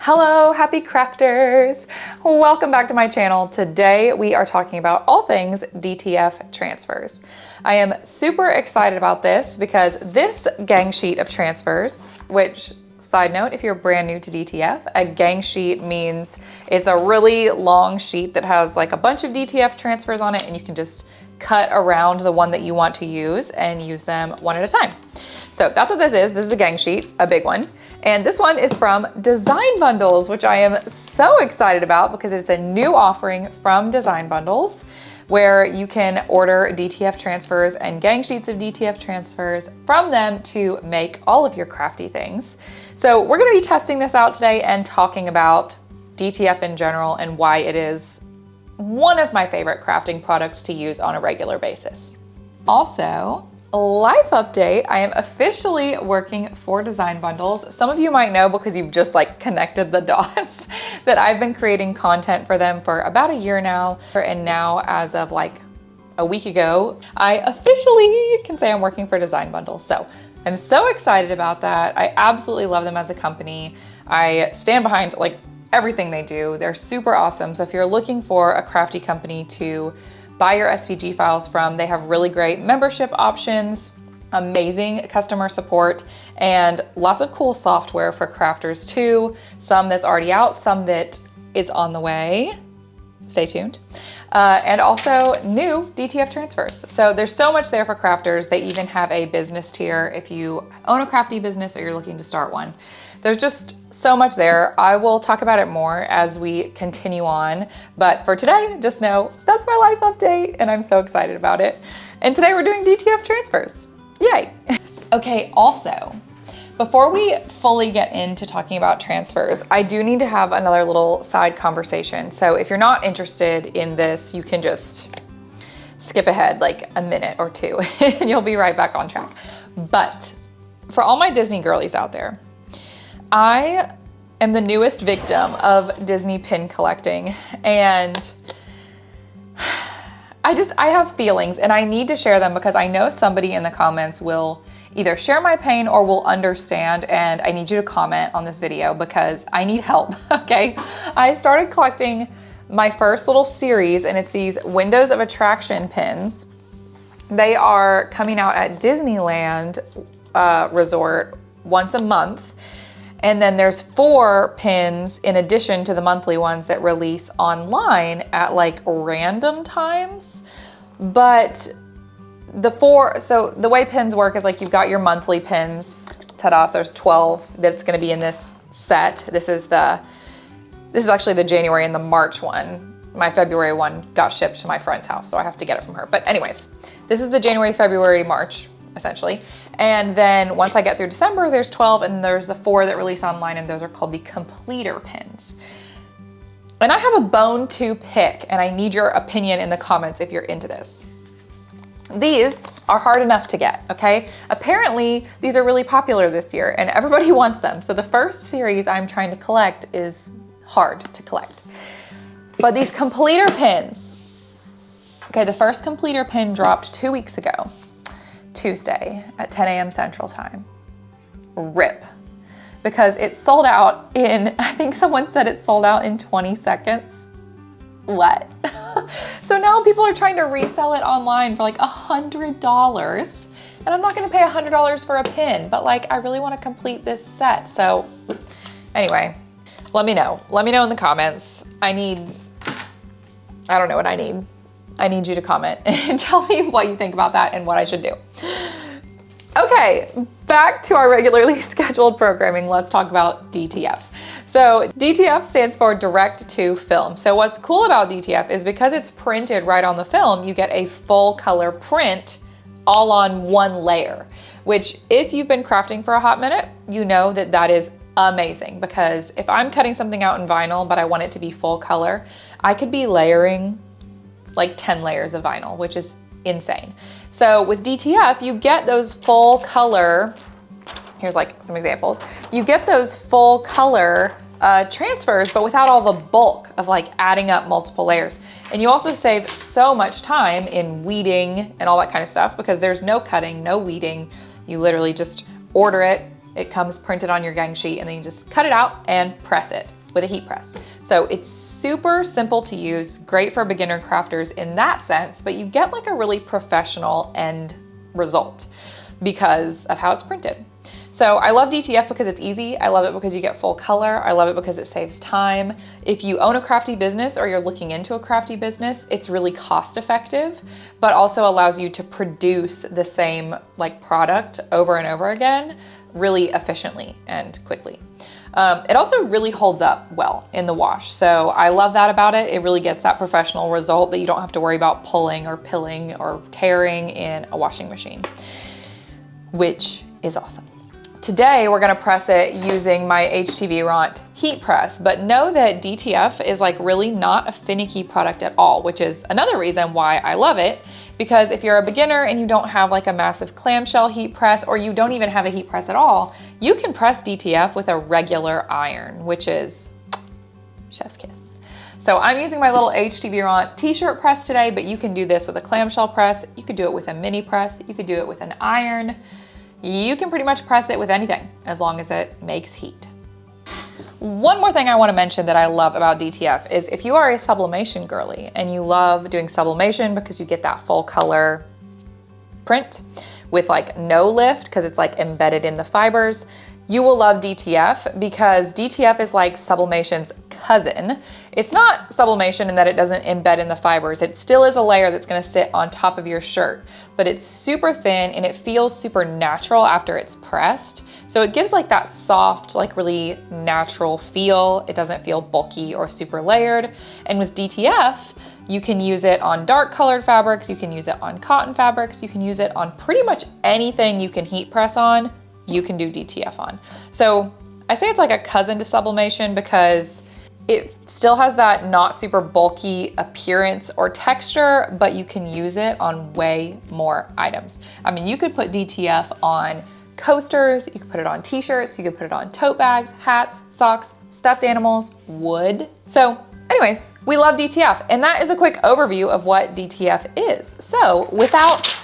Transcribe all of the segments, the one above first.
Hello, happy crafters. Welcome back to my channel. Today we are talking about all things DTF transfers. I am super excited about this because this gang sheet of transfers, which side note, if you're brand new to DTF, a gang sheet means it's a really long sheet that has like a bunch of DTF transfers on it and you can just cut around the one that you want to use and use them one at a time. So that's what this is. This is a gang sheet, a big one. And this one is from Design Bundles, which I am so excited about because it's a new offering from Design Bundles where you can order DTF transfers and gang sheets of DTF transfers from them to make all of your crafty things. So we're gonna be testing this out today and talking about DTF in general and why it is one of my favorite crafting products to use on a regular basis. Also, life update, I am officially working for Design Bundles. Some of you might know because you've just like connected the dots that I've been creating content for them for about a year now. And now as of like a week ago, I officially can say I'm working for Design Bundles. So I'm so excited about that. I absolutely love them as a company. I stand behind like everything they do. They're super awesome. So if you're looking for a crafty company to buy your SVG files from, they have really great membership options, amazing customer support, and lots of cool software for crafters too. Some that's already out, some that is on the way. Stay tuned. And also new DTF transfers. So there's so much there for crafters. They even have a business tier if you own a crafty business or you're looking to start one. There's just so much there. I will talk about it more as we continue on. But for today, just know that's my life update and I'm so excited about it. And today we're doing DTF transfers. Yay. Okay, also, before we fully get into talking about transfers, I do need to have another little side conversation. So if you're not interested in this, you can just skip ahead like a minute or two and you'll be right back on track. But for all my Disney girlies out there, I am the newest victim of Disney pin collecting, and I have feelings and I need to share them because I know somebody in the comments will either share my pain or will understand, and I need you to comment on this video because I need help, okay? I started collecting my first little series and it's these Windows of Attraction pins. They are coming out at Disneyland Resort once a month. And then there's 4 pins in addition to the monthly ones that release online at like random times. But so the way pins work is like you've got your monthly pins, ta-da, so there's 12 that's gonna be in this set. This is actually the January and the March one. My February one got shipped to my friend's house, so I have to get it from her. But anyways, this is the January, February, March, essentially. And then once I get through December, there's 12 and there's the 4 that release online and those are called the completer pins. And I have a bone to pick and I need your opinion in the comments if you're into this. These are hard enough to get, okay? Apparently these are really popular this year and everybody wants them. So the first series I'm trying to collect is hard to collect. But these completer pins, okay, the first completer pin dropped 2 weeks ago. Tuesday at 10 a.m. Central Time. RIP. Because it sold out in, I think someone said it sold out in 20 seconds. What? So now people are trying to resell it online for like $100. And I'm not gonna pay $100 for a pin, but like I really wanna complete this set. So anyway, let me know. Let me know in the comments. I don't know what I need. I need you to comment and tell me what you think about that and what I should do. Okay, back to our regularly scheduled programming. Let's talk about DTF. So DTF stands for direct to film. So what's cool about DTF is because it's printed right on the film, you get a full color print all on one layer, which if you've been crafting for a hot minute, you know that that is amazing because if I'm cutting something out in vinyl, but I want it to be full color, I could be layering like 10 layers of vinyl, which is insane. So with DTF, you get those full color, here's like some examples. You get those full color transfers, but without all the bulk of like adding up multiple layers. And you also save so much time in weeding and all that kind of stuff because there's no cutting, no weeding. You literally just order it, It comes printed on your gang sheet and then you just cut it out and press it with a heat press. So it's super simple to use, great for beginner crafters in that sense, but you get like a really professional end result because of how it's printed. So I love DTF because it's easy. I love it because you get full color. I love it because it saves time. If you own a crafty business or you're looking into a crafty business, it's really cost effective, but also allows you to produce the same like product over and over again really efficiently and quickly. It also really holds up well in the wash. So I love that about it. It really gets that professional result that you don't have to worry about pulling or pilling or tearing in a washing machine, which is awesome. Today, we're gonna press it using my HTV Ront heat press, but know that DTF is like really not a finicky product at all, which is another reason why I love it, because if you're a beginner and you don't have like a massive clamshell heat press, or you don't even have a heat press at all, you can press DTF with a regular iron, which is chef's kiss. So I'm using my little HTV Ront t-shirt press today, but you can do this with a clamshell press. You could do it with a mini press. You could do it with an iron. You can pretty much press it with anything as long as it makes heat. One more thing I want to mention that I love about DTF is if you are a sublimation girly and you love doing sublimation because you get that full color print with like no lift because it's like embedded in the fibers, you will love DTF because DTF is like sublimation's cousin. It's not sublimation in that it doesn't embed in the fibers. It still is a layer that's gonna sit on top of your shirt, but it's super thin and it feels super natural after it's pressed. So it gives like that soft, like really natural feel. It doesn't feel bulky or super layered. And with DTF, you can use it on dark colored fabrics, you can use it on cotton fabrics, you can use it on pretty much anything you can heat press on, you can do DTF on. So I say it's like a cousin to sublimation because it still has that not super bulky appearance or texture, but you can use it on way more items. I mean, you could put DTF on coasters, you could put it on t-shirts, you could put it on tote bags, hats, socks, stuffed animals, wood. So anyways, we love DTF, and that is a quick overview of what DTF is. So without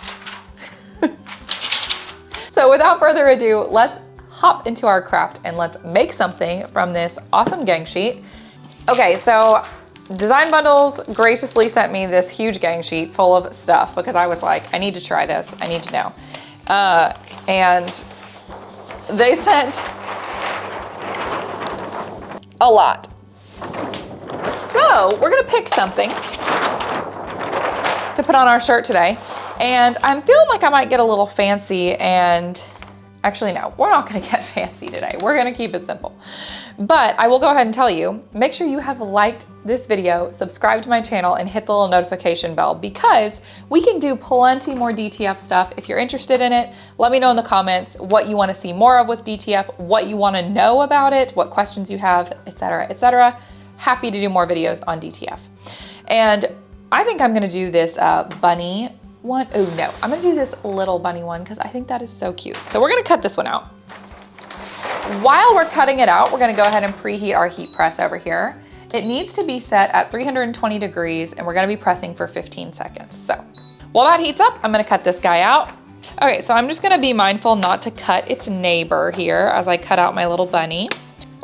further ado, let's hop into our craft and let's make something from this awesome gang sheet. Okay, so Design Bundles graciously sent me this huge gang sheet full of stuff because I was like, I need to try this, I need to know. And they sent a lot. So we're gonna pick something to put on our shirt today. And I'm feeling like I might get a little fancy and actually no, we're not gonna get fancy today. We're gonna keep it simple. But I will go ahead and tell you, make sure you have liked this video, subscribe to my channel, and hit the little notification bell because we can do plenty more DTF stuff. If you're interested in it, let me know in the comments what you wanna see more of with DTF, what you wanna know about it, what questions you have, etc., etc. Happy to do more videos on DTF. And I think I'm gonna do this bunny one. Oh no, I'm gonna do this little bunny one because I think that is so cute. So we're gonna cut this one out. While we're cutting it out, we're gonna go ahead and preheat our heat press over here. It needs to be set at 320 degrees and we're gonna be pressing for 15 seconds. So while that heats up, I'm gonna cut this guy out. Okay, so I'm just gonna be mindful not to cut its neighbor here as I cut out my little bunny.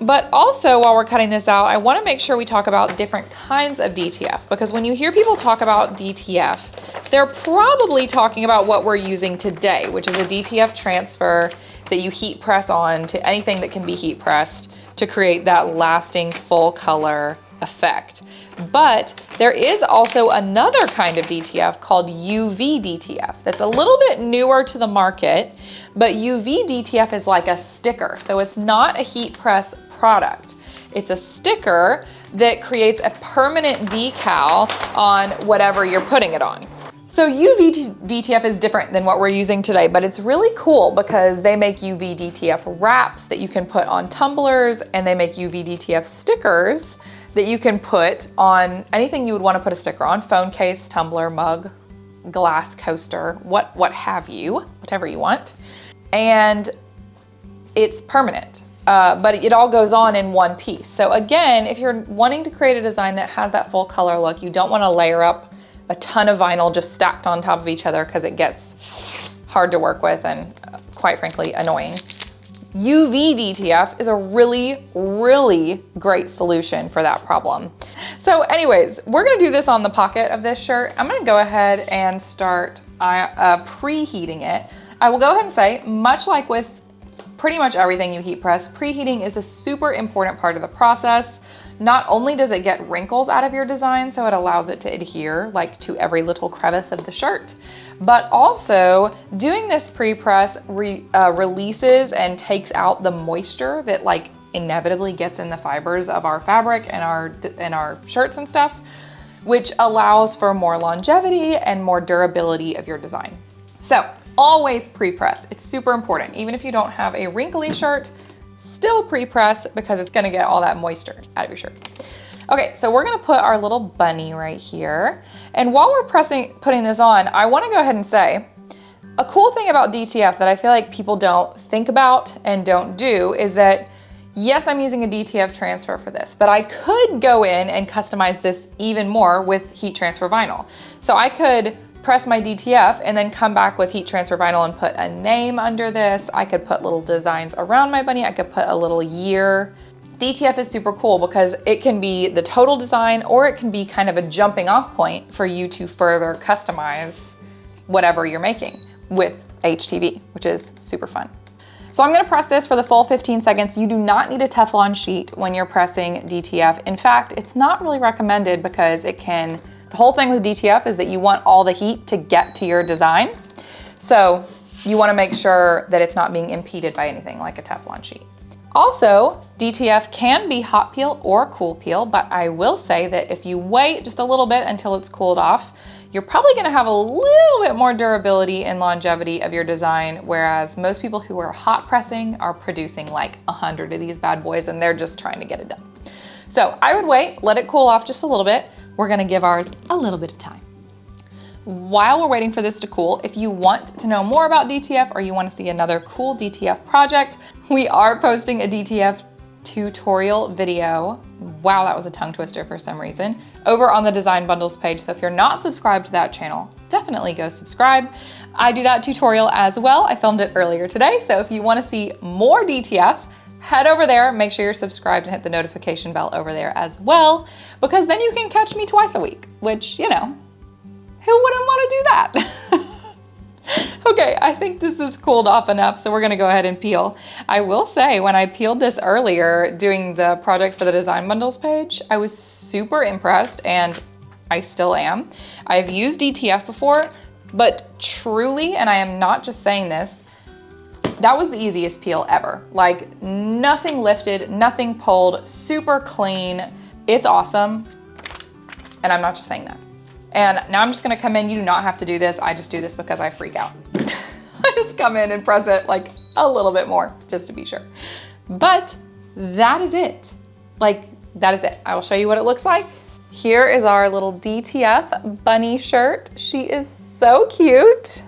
But also while we're cutting this out, I wanna make sure we talk about different kinds of DTF because when you hear people talk about DTF, they're probably talking about what we're using today, which is a DTF transfer that you heat press on to anything that can be heat pressed to create that lasting full color effect. But there is also another kind of DTF called UV DTF that's a little bit newer to the market, but UV DTF is like a sticker. So it's not a heat press product. It's a sticker that creates a permanent decal on whatever you're putting it on. So UV DTF is different than what we're using today, but it's really cool because they make UV DTF wraps that you can put on tumblers, and they make UV DTF stickers that you can put on anything you would want to put a sticker on: phone case, tumbler, mug, glass coaster, what have you, whatever you want. And it's permanent, but it all goes on in one piece. So again, if you're wanting to create a design that has that full color look, you don't want to layer up a ton of vinyl just stacked on top of each other because it gets hard to work with and quite frankly annoying. UV DTF is a really, really great solution for that problem. So anyways, we're gonna do this on the pocket of this shirt. I'm gonna go ahead and start preheating it. I will go ahead and say, much like with pretty much everything you heat press, preheating is a super important part of the process. Not only does it get wrinkles out of your design, so it allows it to adhere like to every little crevice of the shirt, but also doing this pre-press releases and takes out the moisture that like inevitably gets in the fibers of our fabric and our shirts and stuff, which allows for more longevity and more durability of your design. So always pre-press, it's super important. Even if you don't have a wrinkly shirt, still pre-press because it's gonna get all that moisture out of your shirt. Okay, so we're gonna put our little bunny right here. And while we're putting this on, I wanna go ahead and say, a cool thing about DTF that I feel like people don't think about and don't do is that, yes, I'm using a DTF transfer for this, but I could go in and customize this even more with heat transfer vinyl. So I could press my DTF and then come back with heat transfer vinyl and put a name under this. I could put little designs around my bunny. I could put a little year. DTF is super cool because it can be the total design or it can be kind of a jumping off point for you to further customize whatever you're making with HTV, which is super fun. So I'm gonna press this for the full 15 seconds. You do not need a Teflon sheet when you're pressing DTF. In fact, it's not really recommended because the whole thing with DTF is that you want all the heat to get to your design. So you wanna make sure that it's not being impeded by anything like a Teflon sheet. Also, DTF can be hot peel or cool peel, but I will say that if you wait just a little bit until it's cooled off, you're probably gonna have a little bit more durability and longevity of your design, whereas most people who are hot pressing are producing like 100 of these bad boys and they're just trying to get it done. So I would wait, let it cool off just a little bit. We're gonna give ours a little bit of time. While we're waiting for this to cool, if you want to know more about DTF or you want to see another cool DTF project, we are posting a DTF tutorial video. Wow, that was a tongue twister for some reason, over on the Design Bundles page. So if you're not subscribed to that channel, definitely go subscribe. I do that tutorial as well. I filmed it earlier today. So if you want to see more DTF, head over there, make sure you're subscribed and hit the notification bell over there as well, because then you can catch me twice a week, which, you know, who wouldn't want to do that? Okay, I think this is cooled off enough, so we're gonna go ahead and peel. I will say, when I peeled this earlier doing the project for the Design Bundles page, I was super impressed, and I still am. I've used DTF before, but truly, and I am not just saying this, that was the easiest peel ever. Like, nothing lifted, nothing pulled, super clean. It's awesome, and I'm not just saying that. And now I'm just gonna come in. You do not have to do this. I just do this because I freak out. I just come in and press it like a little bit more just to be sure. But that is it. Like, that is it. I will show you what it looks like. Here is our little DTF bunny shirt. She is so cute.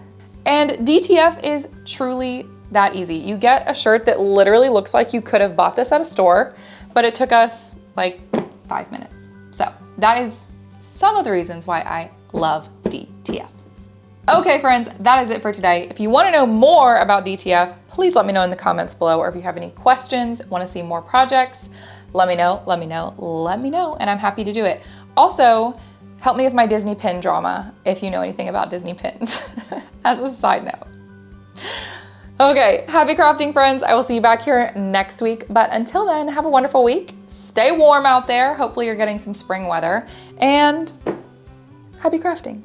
And DTF is truly that easy. You get a shirt that literally looks like you could have bought this at a store, but it took us like 5 minutes. So that is some of the reasons why I love DTF. Okay friends, that is it for today. If you want to know more about DTF, please let me know in the comments below, or if you have any questions, want to see more projects, let me know, and I'm happy to do it. Also, help me with my Disney pin drama if you know anything about Disney pins, as a side note. Okay, happy crafting friends. I will see you back here next week, but until then, have a wonderful week. Stay warm out there. Hopefully you're getting some spring weather, and happy crafting.